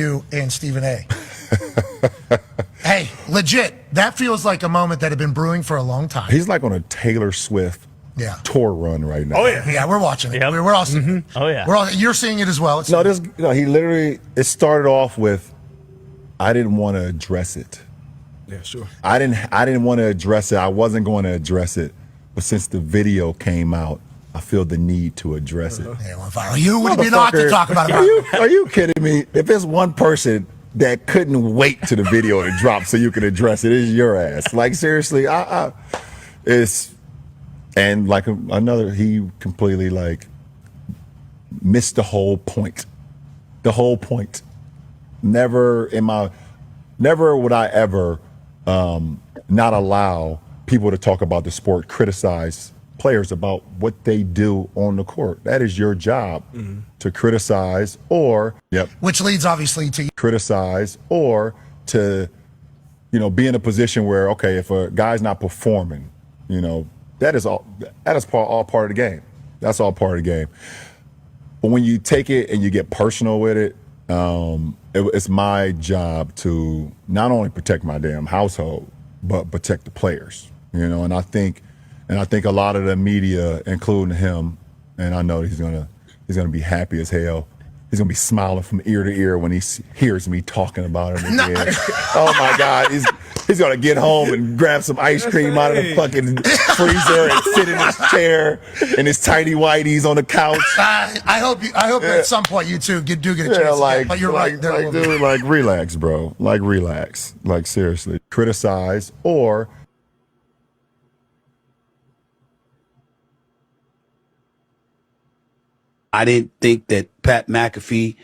You and Stephen A. Hey, legit, that feels like a moment that had been brewing for a long time. He's like on a Taylor Swift tour run right now. Oh yeah, we're watching it. Yep. We're all seeing it. Oh yeah, you're seeing it as well. He literally, it started off with, I didn't want to address it. Yeah, sure. I didn't want to address it. I wasn't going to address it, but since the video came out, I feel the need to address it. You would be not to talk about it. Are you kidding me? If there's one person that couldn't wait to the video to drop so you can address it, it's your ass. Like seriously, it's, and like another, he completely like missed the whole point. The whole point. Never would I ever not allow people to talk about the sport, criticize players about what they do on the court. That is your job, to criticize or which leads obviously to criticize or to be in a position where, okay, if a guy's not performing, that is all part of the game. That's all part of the game. But when you take it and you get personal with it, it's my job to not only protect my damn household but protect the players. And I think a lot of the media, including him, and I know he's gonna be happy as hell. He's gonna be smiling from ear to ear when he hears me talking about it again. Oh my God, he's gonna get home and grab some ice cream out of the fucking freezer and sit in his chair in his tighty whities on the couch. I hope at some point you two do get a chance. But you're right. Dude, like relax, bro. Like relax. Like seriously, criticize or. I didn't think that Pat McAfee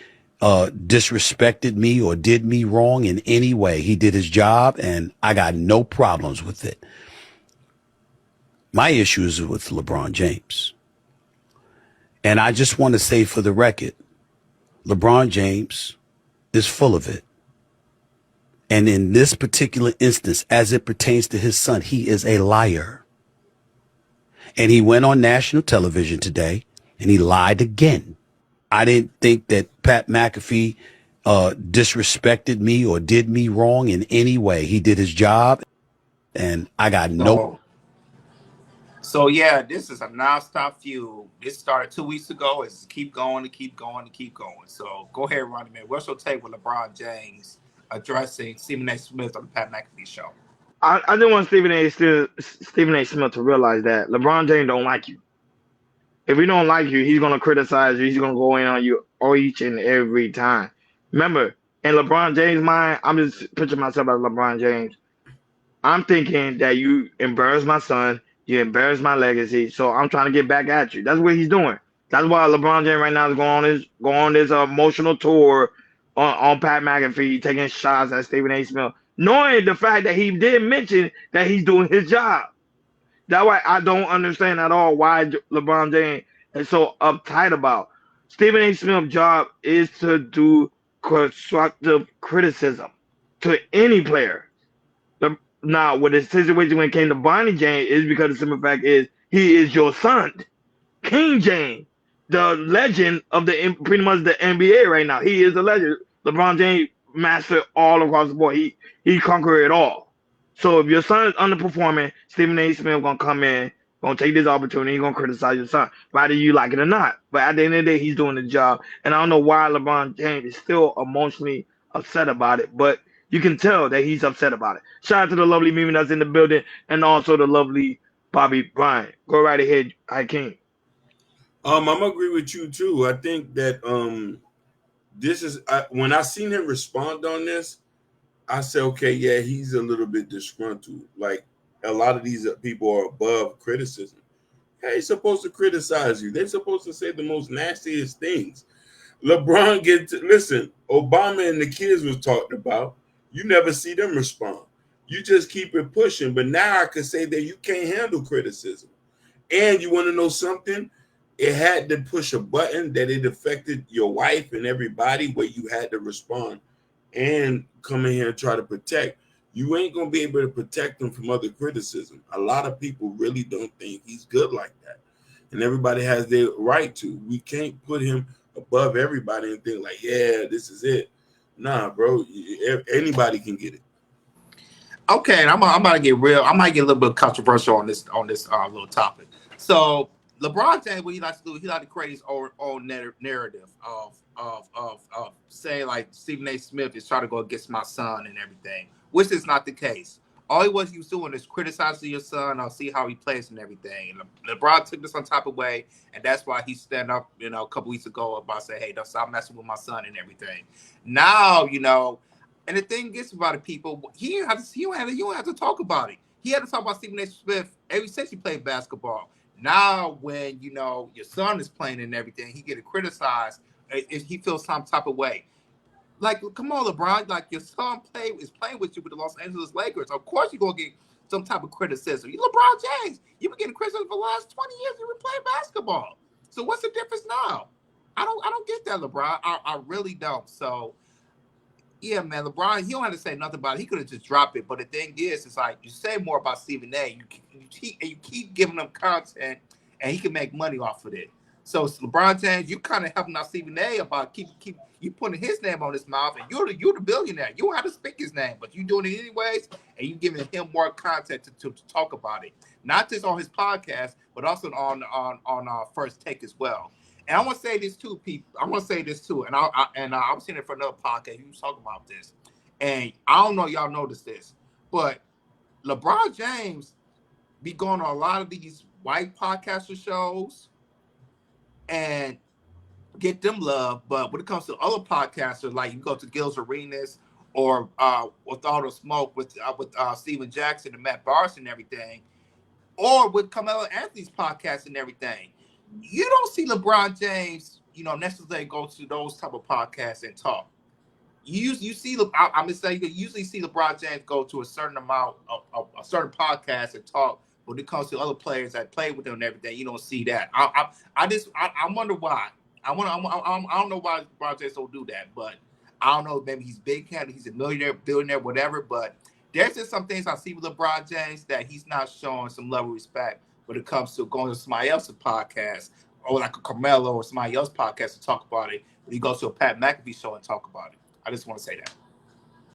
disrespected me or did me wrong in any way. He did his job, and I got no problems with it. My issue is with LeBron James. And I just want to say for the record, LeBron James is full of it. And in this particular instance, as it pertains to his son, he is a liar. And he went on national television today and he lied again. I didn't think that Pat McAfee disrespected me or did me wrong in any way. He did his job, and I got no. So yeah, this is a nonstop feud. This started 2 weeks ago. It's keep going to keep going to keep going. So go ahead, Ronnie, man. What's your take with LeBron James addressing Stephen A. Smith on the Pat McAfee show? I just want Stephen A. Smith to realize that LeBron James don't like you. If he don't like you, he's gonna criticize you. He's gonna go in on you each and every time. Remember, in LeBron James' mind, I'm just picturing myself as LeBron James. I'm thinking that you embarrass my son, you embarrass my legacy, so I'm trying to get back at you. That's what he's doing. That's why LeBron James right now is going on this emotional tour on Pat McAfee, taking shots at Stephen A. Smith, knowing the fact that he did mention that he's doing his job. That's why I don't understand at all why LeBron James is so uptight about. Stephen A. Smith's job is to do constructive criticism to any player. Now, with the situation when it came to Bonnie James is because the simple fact is he is your son. King James, the legend of pretty much the NBA right now. He is a legend. LeBron James mastered all across the board. He conquered it all. So if your son is underperforming, Stephen A. Smith gonna come in, gonna take this opportunity, gonna criticize your son, whether you like it or not. But at the end of the day, he's doing the job. And I don't know why LeBron James is still emotionally upset about it, but you can tell that he's upset about it. Shout out to the lovely Mimi that's in the building, and also the lovely Bobby Bryant. Go right ahead, Hakeem. I'm gonna agree with you too. I think that this is when I seen him respond on this, I said, okay, yeah, he's a little bit disgruntled. Like a lot of these people are above criticism. They're supposed to criticize you. They're supposed to say the most nastiest things. LeBron listen, Obama and the kids was talked about. You never see them respond. You just keep it pushing. But now I can say that you can't handle criticism. And you want to know something? It had to push a button that it affected your wife and everybody where you had to respond and come in here and try to protect. You ain't going to be able to protect them from other criticism. A lot of people really don't think he's good like that. And everybody has their right to. We can't put him above everybody and think like, yeah, this is it. Nah, bro. Anybody can get it. Okay, and I'm about to get real. I might get a little bit controversial on this little topic. So LeBron James, what he likes to do, he likes to create his own narrative of saying like Stephen A. Smith is trying to go against my son and everything, which is not the case. All he was doing is criticizing your son or see how he plays and everything. And LeBron took this on top of way, and that's why he stand up, a couple weeks ago about saying, "Hey, don't stop messing with my son and everything." Now, and the thing is about it, people, he don't have to talk about it. He had to talk about Stephen A. Smith ever since he played basketball. Now, when your son is playing and everything, he getting criticized. He feels some type of way. Like, come on, LeBron. Like, your son is playing with you with the Los Angeles Lakers. Of course, you're gonna get some type of criticism. You LeBron James. You've been getting criticized for the last 20 years. You've been playing basketball. So what's the difference now? I don't get that, LeBron. I really don't. So yeah, man, LeBron, he don't have to say nothing about it. He could have just dropped it. But the thing is, it's like you say more about Stephen A. You keep giving him content, and he can make money off of it. So LeBron James, you kind of helping out Stephen A. about keep you putting his name on his mouth, and you're the billionaire. You don't have to speak his name, but you doing it anyways, and you giving him more content to talk about it, not just on his podcast, but also on First Take as well. And I want to say this too, people. I want to say this too, and I was seeing it for another podcast. He was talking about this, and I don't know y'all noticed this, but LeBron James be going on a lot of these white podcaster shows and get them love. But when it comes to other podcasters, like you go to Gil's Arenas or with All the Smoke with Steven Jackson and Matt Barnes and everything, or with Carmelo Anthony's podcast and everything, you don't see LeBron James, necessarily go to those type of podcasts and talk. You see, I'm just saying, you usually see LeBron James go to a certain amount of a certain podcast and talk. But when it comes to other players that play with them and everything, you don't see that. I wonder why. I don't know why LeBron James don't do that, but I don't know. Maybe he's big headed, he's a millionaire, billionaire, whatever. But there's just some things I see with LeBron James that he's not showing some level of respect when it comes to going to somebody else's podcast or like a Carmelo or somebody else's podcast to talk about it. When he goes to a Pat McAfee show and talk about it. I just want to say that.